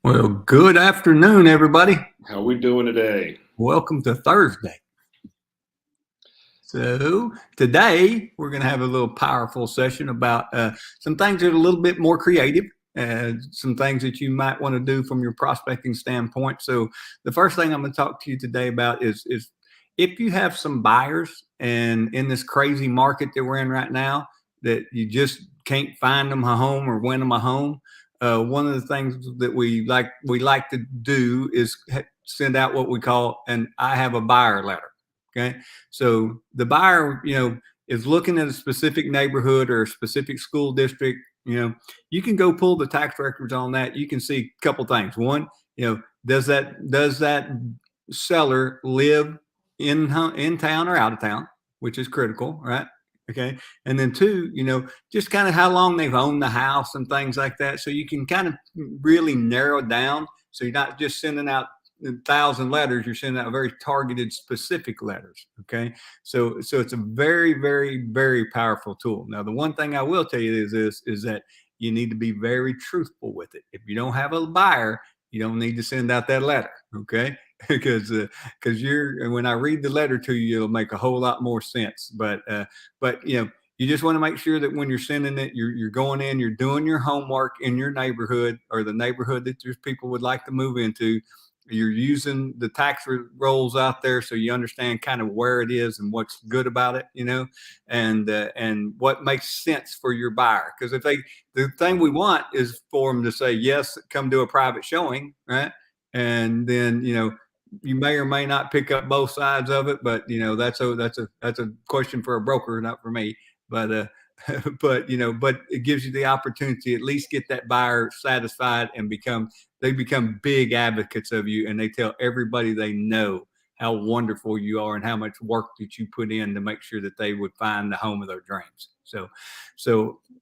Well, good afternoon, everybody. How we doing today? Welcome to Thursday. So, today we're going to have a little powerful session about some things that are a little bit more creative, some things that you might want to do from your prospecting standpoint. So, the first thing I'm going to talk to you today about is if you have some buyers and in this crazy market that we're in right now, that you just can't find them a home or win them a home. One of the things that we like to do is send out what we call an "I have a buyer" letter. Okay, so the buyer, is looking at a specific neighborhood or a specific school district. You can go pull the tax records on that. You can see a couple things. One, does that seller live in town or out of town, which is critical, right? Okay, and then two, just kind of how long they've owned the house and things like that, so you can kind of really narrow down. So you're not just sending out 1,000 letters, you're sending out very targeted, specific letters. Okay, so it's a very, very, very powerful tool. Now, the one thing I will tell you is this: is that you need to be very truthful with it. If you don't have a buyer, you don't need to send out that letter. Okay, because you're when I read the letter to you, it'll make a whole lot more sense. But you just want to make sure that when you're sending it, you're going in, you're doing your homework in your neighborhood or the neighborhood that your people would like to move into. You're using the tax rolls out there so you understand kind of where it is and what's good about it, and what makes sense for your buyer. Because the thing we want is for them to say yes, come do a private showing, right? And then you may or may not pick up both sides of it, but that's a question for a broker, not for me. But but it gives you the opportunity to at least get that buyer satisfied and they become big advocates of you, and they tell everybody they know how wonderful you are and how much work that you put in to make sure that they would find the home of their dreams. So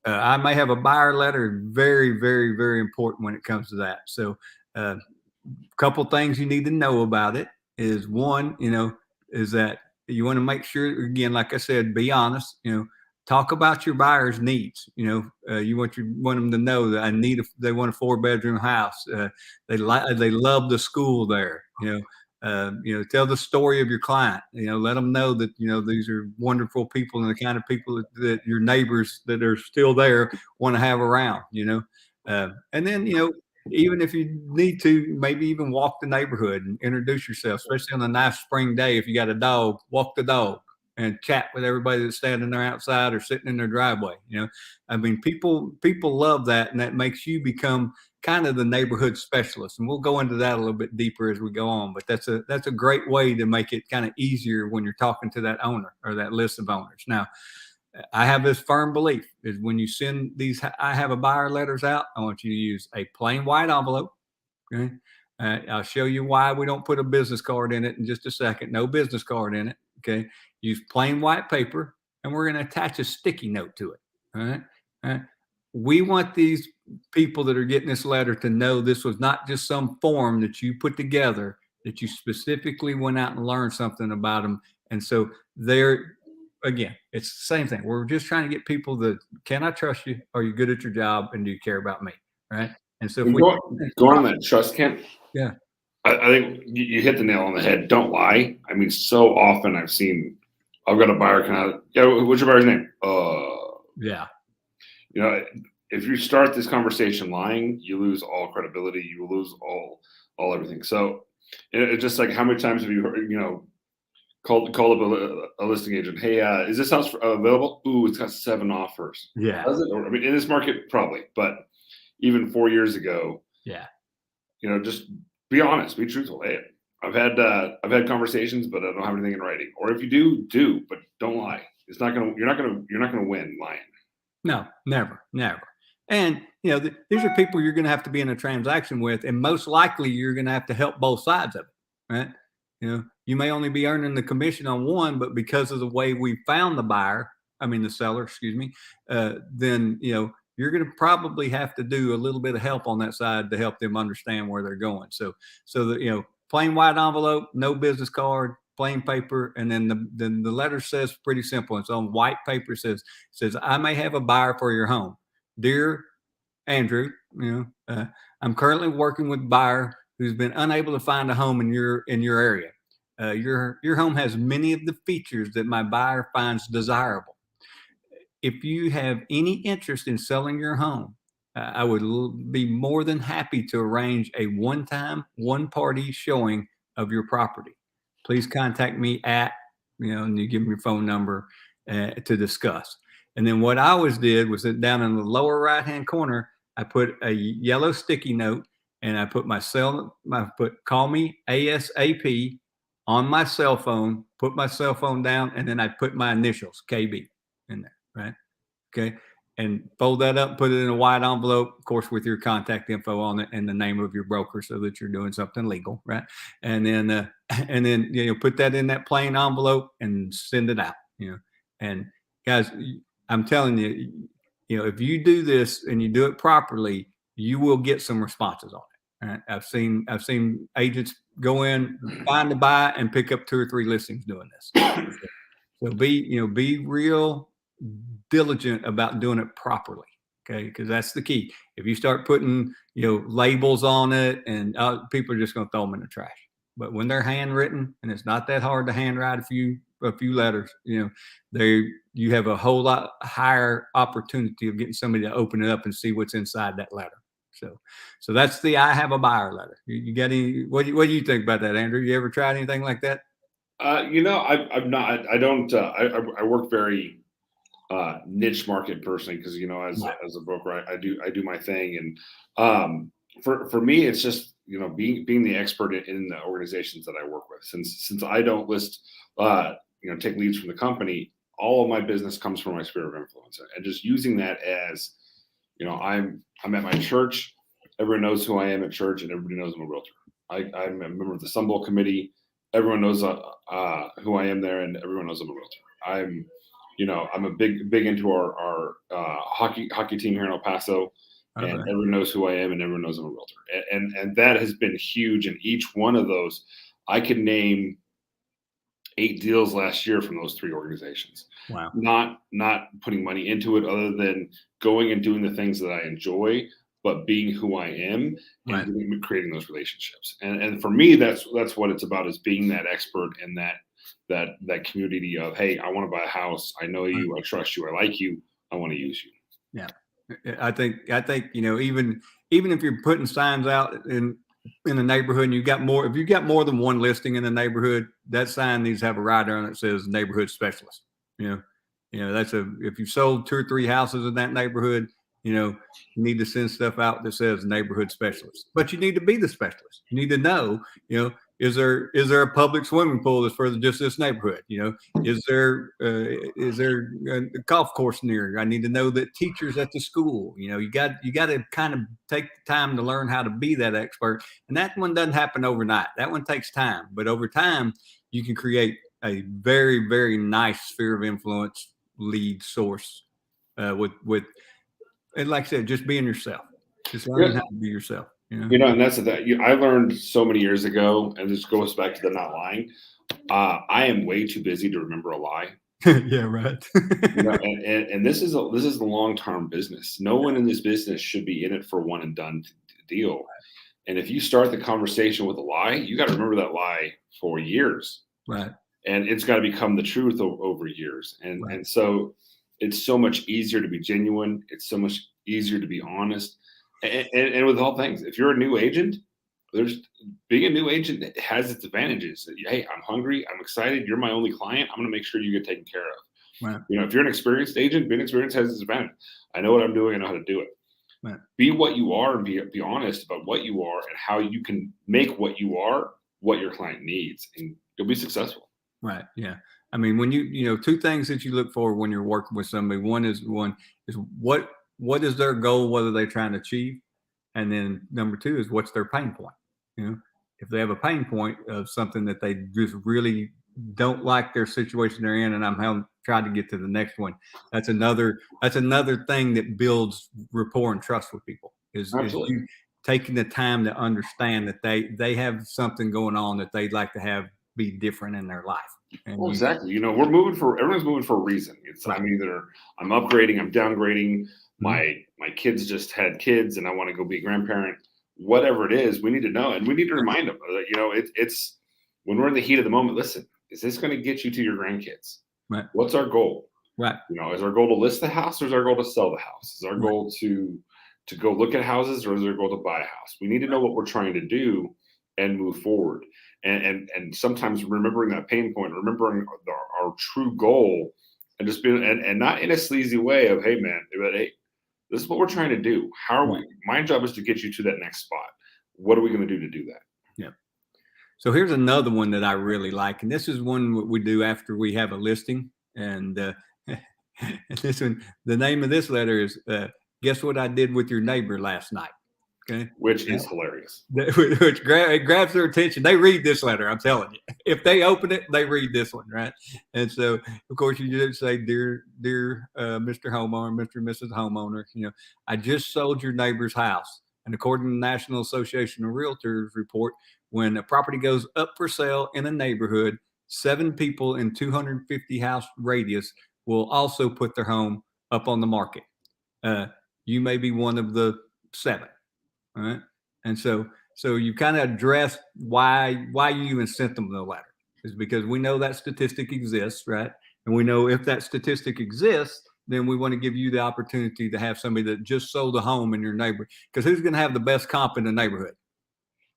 I may have a buyer letter, very, very, very important when it comes to that. So uh, couple things you need to know about it is one, is that you want to make sure, again, like I said, be honest. Talk about your buyer's needs. You want them to know that they want a 4-bedroom house. They love the school there. Tell the story of your client. Let them know that these are wonderful people and the kind of people that your neighbors that are still there want to have around. And then even if you need to, maybe even walk the neighborhood and introduce yourself, especially on a nice spring day. If you got a dog, walk the dog and chat with everybody that's standing there outside or sitting in their driveway. I mean, people love that, and that makes you become kind of the neighborhood specialist. And we'll go into that a little bit deeper as we go on. But that's a great way to make it kind of easier when you're talking to that owner or that list of owners. Now, I have this firm belief is when you send these "I have a buyer" letters out, I want you to use a plain white envelope. Okay. I'll show you why we don't put a business card in it in just a second. No business card in it. Okay. Use plain white paper, and we're going to attach a sticky note to it. All right. All right. We want these people that are getting this letter to know this was not just some form that you put together, that you specifically went out and learned something about them. And so they're, again, it's the same thing. We're just trying to get people that, can I trust you? Are you good at your job? And do you care about me? Right. And so if And we, going on that trust, Kent. yeah. I think you hit the nail on the head. Don't lie. I mean, so often I've seen, I've got a buyer. Yeah, what's your buyer's name? Yeah. You know, if you start this conversation lying, you lose all credibility. You lose all everything. So it's just like, how many times have you heard, called up a listing agent? Hey, is this house available? Ooh, it's got 7 offers. Yeah. Does it? Or, I mean, in this market, probably, but even 4 years ago, Yeah. just be honest, be truthful. Hey, I've had conversations, but I don't have anything in writing. Or if you do, but don't lie. It's not gonna. You're not gonna win lying. No, never, never. And these are people you're going to have to be in a transaction with, and most likely you're going to have to help both sides of it, right? You may only be earning the commission on one, but because of the way we found the seller, excuse me, then you're going to probably have to do a little bit of help on that side to help them understand where they're going. So that plain white envelope, no business card, plain paper, and then the letter says pretty simple. It's on white paper. Says, "I may have a buyer for your home, dear Andrew, I'm currently working with a buyer who's been unable to find a home in your area. Your home has many of the features that my buyer finds desirable. If you have any interest in selling your home, I would be more than happy to arrange a one-time, one-party showing of your property. Please contact me at, and you give me your phone number to discuss. And then what I always did was that down in the lower right-hand corner, I put a yellow sticky note, and I put call me ASAP on my cell phone, put my cell phone down, and then I put my initials, KB, in there, right? Okay. And fold that up, put it in a white envelope, of course, with your contact info on it and the name of your broker so that you're doing something legal, right? And then, put that in that plain envelope and send it out, And guys, I'm telling you, if you do this and you do it properly, you will get some responses on it. Right? I've seen agents go in, find a buy, and pick up 2 or 3 listings doing this. So be real diligent about doing it properly. Okay. Because that's the key. If you start putting, labels on it and people are just going to throw them in the trash. But when they're handwritten, and it's not that hard to handwrite a few letters, you have a whole lot higher opportunity of getting somebody to open it up and see what's inside that letter. So that's the I have a buyer letter. You got any? What do you think about that, Andrew? You ever tried anything like that? I've not. I don't. I work very niche market personally because as a broker, I do my thing, and for me, it's just being the expert in the organizations that I work with. Since I don't list take leads from the company, all of my business comes from my sphere of influence, and just using that as I'm at my church. Everyone knows who I am at church, and everybody knows I'm a realtor. I'm a member of the Sun Bowl committee. Everyone knows who I am there, and everyone knows I'm a realtor. I'm a big into our hockey team here in El Paso, and everyone knows who I am, and everyone knows I'm a realtor. And that has been huge. And each one of those, I could name 8 deals last year from those 3 organizations. Wow. Not putting money into it other than going and doing the things that I enjoy, but being who I am and creating those relationships. And for me, that's what it's about, is being that expert in that community of, hey, I want to buy a house. I know you, I trust you, I like you, I want to use you. Yeah. I think, even if you're putting signs out in the neighborhood and if you got more than one listing in the neighborhood, that sign needs to have a rider on it that says neighborhood specialist. If you've sold 2 or 3 houses in that neighborhood, you need to send stuff out that says neighborhood specialist. But you need to be the specialist. You need to know, is there a public swimming pool that's for just this neighborhood? Is there a golf course near? I need to know that teachers at the school. You got to kind of take the time to learn how to be that expert. And that one doesn't happen overnight. That one takes time. But over time, you can create a very, very nice sphere of influence lead source with. And like I said, just being yourself, just learning how to be yourself. And that's that. I learned so many years ago, and this goes back to the not lying. I am way too busy to remember a lie. Yeah, right. And this is the long-term business. No one in this business should be in it for one and done deal. And if you start the conversation with a lie, you got to remember that lie for years. Right. And it's got to become the truth over years. And so it's so much easier to be genuine. It's so much easier to be honest. And with all things, if you're a new agent, being a new agent has its advantages. Hey, I'm hungry. I'm excited. You're my only client. I'm going to make sure you get taken care of. Right. If you're an experienced agent, being experienced has its advantage. I know what I'm doing. I know how to do it. Right. Be what you are and be honest about what you are and how you can make what you are what your client needs, and you'll be successful. Right. Yeah. I mean, when 2 things that you look for when you're working with somebody, one is what is their goal? What are they trying to achieve? And then number 2 is what's their pain point? If they have a pain point of something that they just really don't like their situation they're in, and I'm trying to get to the next one. That's another thing that builds rapport and trust with people is you taking the time to understand that they have something going on that they'd like to have be different in their life. Well, exactly. Everyone's moving for a reason. It's I'm upgrading, I'm downgrading. My my kids just had kids and I want to go be a grandparent, whatever it is, we need to know. And we need to remind them that, it's when we're in the heat of the moment, listen, is this going to get you to your grandkids? Right. What's our goal? Right. Is our goal to list the house or is our goal to sell the house? Is our goal to go look at houses or is our goal to buy a house? We need to know what we're trying to do and move forward. And sometimes remembering that pain point, remembering our true goal, and just being and not in a sleazy way of, hey man, but hey, this is what we're trying to do. How are we? My job is to get you to that next spot. What are we going to do that? Yeah. So here's another one that I really like, and this is one we do after we have a listing. And this one, the name of this letter is "Guess what I did with your neighbor last night." Okay, which is hilarious. Which grabs their attention. They read this letter. I'm telling you, if they open it, they read this one, right? And so, of course, you just say, "Dear Mr. Homeowner, Mr. and Mrs. Homeowner, I just sold your neighbor's house, and according to the National Association of Realtors report, when a property goes up for sale in a neighborhood, 7 people in 250 house radius will also put their home up on the market. You may be one of the 7." All right. And so you kind of address why you even sent them the letter, is because we know that statistic exists, right? And we know if that statistic exists, then we want to give you the opportunity to have somebody that just sold a home in your neighborhood, because who's going to have the best comp in the neighborhood?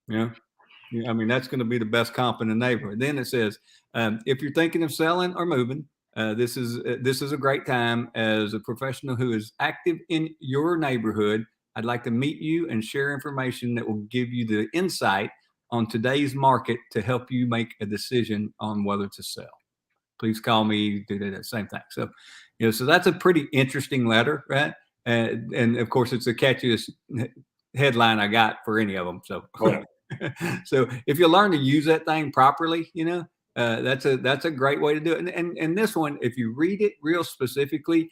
I mean, that's going to be the best comp in the neighborhood. Then it says, if you're thinking of selling or moving, this is a great time. As a professional who is active in your neighborhood, I'd like to meet you and share information that will give you the insight on today's market to help you make a decision on whether to sell. Please call me. Do that same thing. So, so that's a pretty interesting letter, right? And of course, it's the catchiest headline I got for any of them. So, so if you learn to use that thing properly, that's a great way to do it. And this one, if you read it real specifically,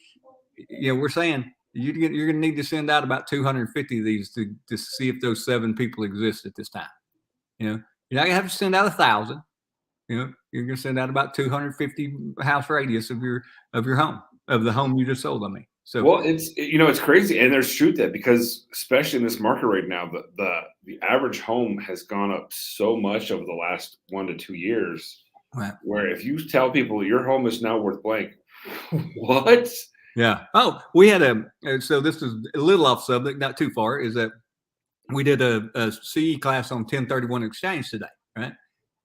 we're saying you're going to need to send out about 250 of these to see if those 7 people exist at this time. You're not gonna have to send out 1,000. You're going to send out about 250 house radius of your home, of the home you just sold on me. So, well, it's crazy, and there's truth there, because especially in this market right now, the average home has gone up so much over the last 1 to 2 years. Right. Where if you tell people your home is now worth blank, what? Yeah. Oh, we had so this is a little off subject, not too far, is that we did a CE class on 1031 exchange today, right?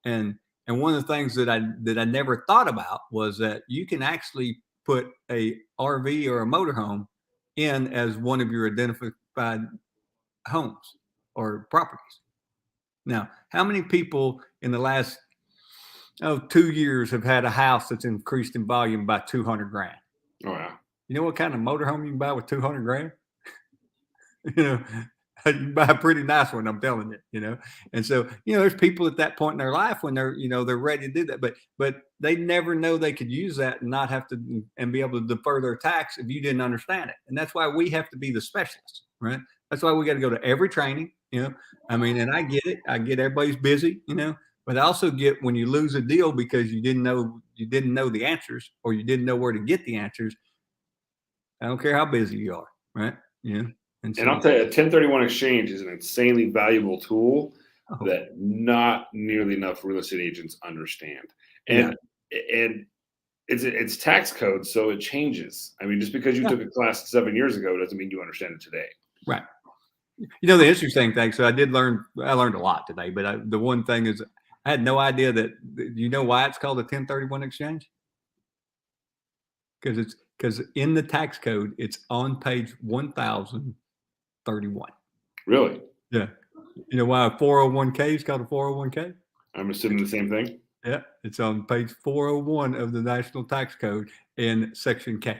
And one of the things that I never thought about was that you can actually put a RV or a motorhome in as one of your identified homes or properties. Now, how many people in the last 2 years have had a house that's increased in volume by 200 grand? Oh yeah. You know what kind of motorhome you can buy with 200 grand? You can buy a pretty nice one, I'm telling you, And so, there's people at that point in their life when they're ready to do that, but they never know they could use that and not have to, and be able to defer their tax if you didn't understand it. And that's why we have to be the specialists, right? That's why we got to go to every training, I mean, and I get it. I get everybody's busy, but I also get when you lose a deal because you didn't know the answers, or you didn't know where to get the answers. I don't care how busy you are, right? And I'll tell you, a 1031 exchange is an insanely valuable tool that not nearly enough real estate agents understand. And it's tax code, so it changes. I mean, just because you took a class 7 years ago doesn't mean you understand it today. Right. The interesting thing, so I learned a lot today, but the one thing is I had no idea that, why it's called a 1031 exchange? Because in the tax code, it's on page 1031. Really? Yeah. You know why a 401k is called a 401k? I'm assuming the same thing. Yeah. It's on page 401 of the National Tax Code in section K.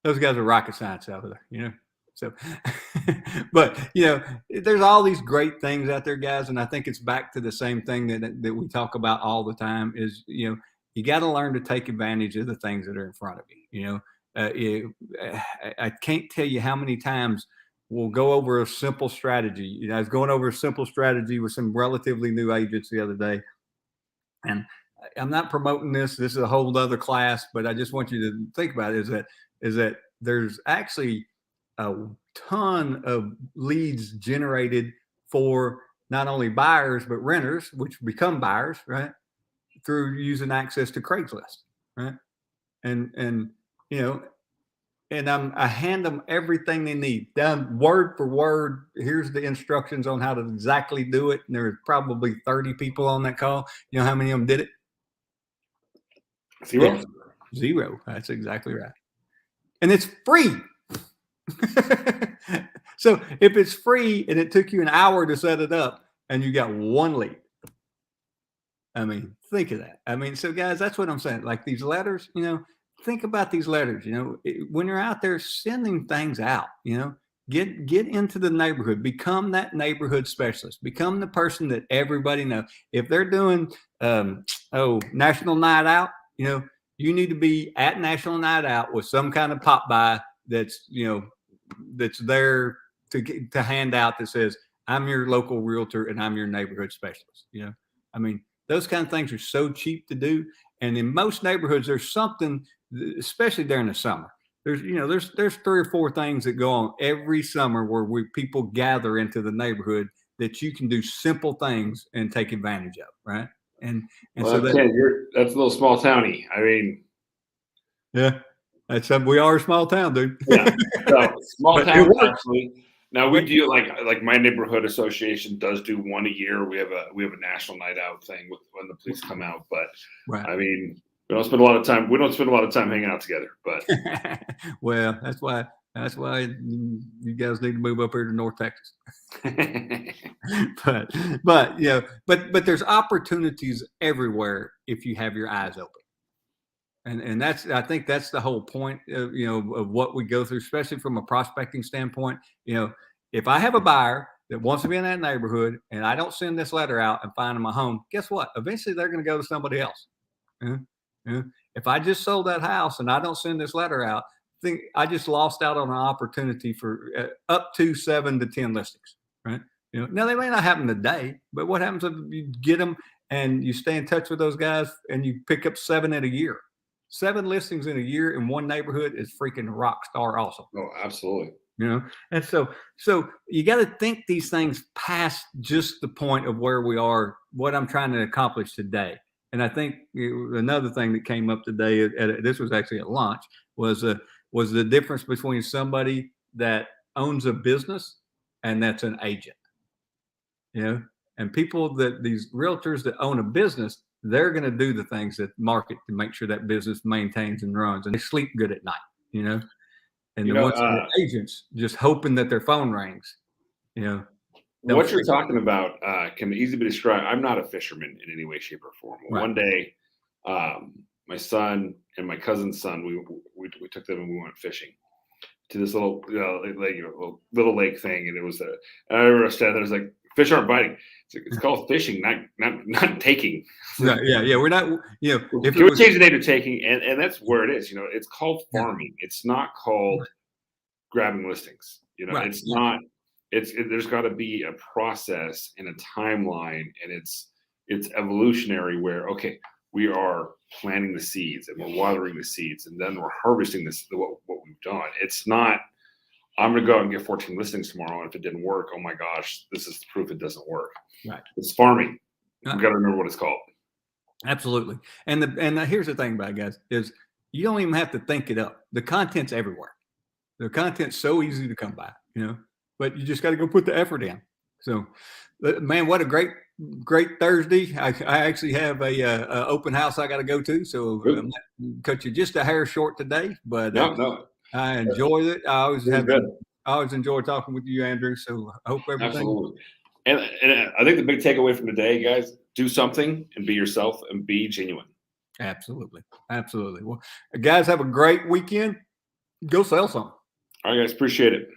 Those guys are rocket science out there, So, but, there's all these great things out there, guys. And I think it's back to the same thing that we talk about all the time is, you got to learn to take advantage of the things that are in front of you. I can't tell you how many times we'll go over a simple strategy. I was going over a simple strategy with some relatively new agents the other day, and I'm not promoting this. This is a whole other class, but I just want you to think about it, is that there's actually a ton of leads generated for not only buyers but renters, which become buyers, right? Through using access to Craigslist, right? And you know, and I hand them everything they need, done word for word. Here's the instructions on how to exactly do it. And there's probably 30 people on that call. You know how many of them did it? 0. Yeah, 0. That's exactly right. And it's free. So if it's free and it took you an hour to set it up and you got one lead, I mean, think of that. I mean, so guys, that's what I'm saying. Like these letters, think about these letters. When you're out there sending things out, get into the neighborhood, become that neighborhood specialist, become the person that everybody knows. If they're doing National Night Out, you need to be at National Night Out with some kind of pop by that's there to hand out that says, I'm your local realtor and I'm your neighborhood specialist. I mean, those kind of things are so cheap to do. And in most neighborhoods, there's something, especially during the summer. There's 3 or 4 things that go on every summer where people gather into the neighborhood that you can do simple things and take advantage of, right? And well, so that's a little small towny. I mean, yeah, we are a small town, dude. Yeah, so, small town actually. Now we do like my neighborhood association does do one a year. We have a national night out thing when the police come out. But right. I mean, we don't spend a lot of time hanging out together. But well, that's why you guys need to move up here to North Texas. but there's opportunities everywhere if you have your eyes open. And I think that's the whole point of, of what we go through, especially from a prospecting standpoint. If I have a buyer that wants to be in that neighborhood and I don't send this letter out and find them a home, guess what? Eventually they're going to go to somebody else. If I just sold that house and I don't send this letter out, I just lost out on an opportunity for up to 7 to 10 listings, right? Now they may not happen today, but what happens if you get them and you stay in touch with those guys and you pick up 7 in a year? 7 listings in a year in one neighborhood is freaking rock star awesome. Oh, absolutely. And so you got to think these things past just the point of where we are, what I'm trying to accomplish today. And I think another thing that came up today, this was actually at lunch, was the difference between somebody that owns a business and that's an agent. And people these realtors that own a business, they're going to do the things that market to make sure that business maintains and runs, and they sleep good at night, and the ones that are agents just hoping that their phone rings, What you're talking about can easily be described. I'm not a fisherman in any way, shape, or form. Right. One day, my son and my cousin's son, we took them and we went fishing to this little little lake thing, and it was I remember standing there, it was like, fish aren't biting. It's called fishing, not taking. Right, yeah. We're not. If it was change the name to taking, and that's where it is. It's called farming. It's not called grabbing listings. Right. It's not. There's got to be a process and a timeline, and it's evolutionary. Where we are planting the seeds and we're watering the seeds, and then we're harvesting what we've done. It's not. I'm going to go out and get 14 listings tomorrow, and if it didn't work, oh my gosh, this is the proof it doesn't work. Right. It's farming. We've got to remember what it's called. Absolutely. And here's the thing about it, guys, is you don't even have to think it up. The content's everywhere. The content's so easy to come by, but you just got to go put the effort in. So, man, what a great Thursday. I actually have a open house I got to go to, so I might cut you just a hair short today, but no. I enjoyed it. I always enjoy talking with you, Andrew. So I hope everything. Absolutely. And I think the big takeaway from today, guys, do something and be yourself and be genuine. Absolutely. Well, guys, have a great weekend. Go sell something. All right, guys. Appreciate it.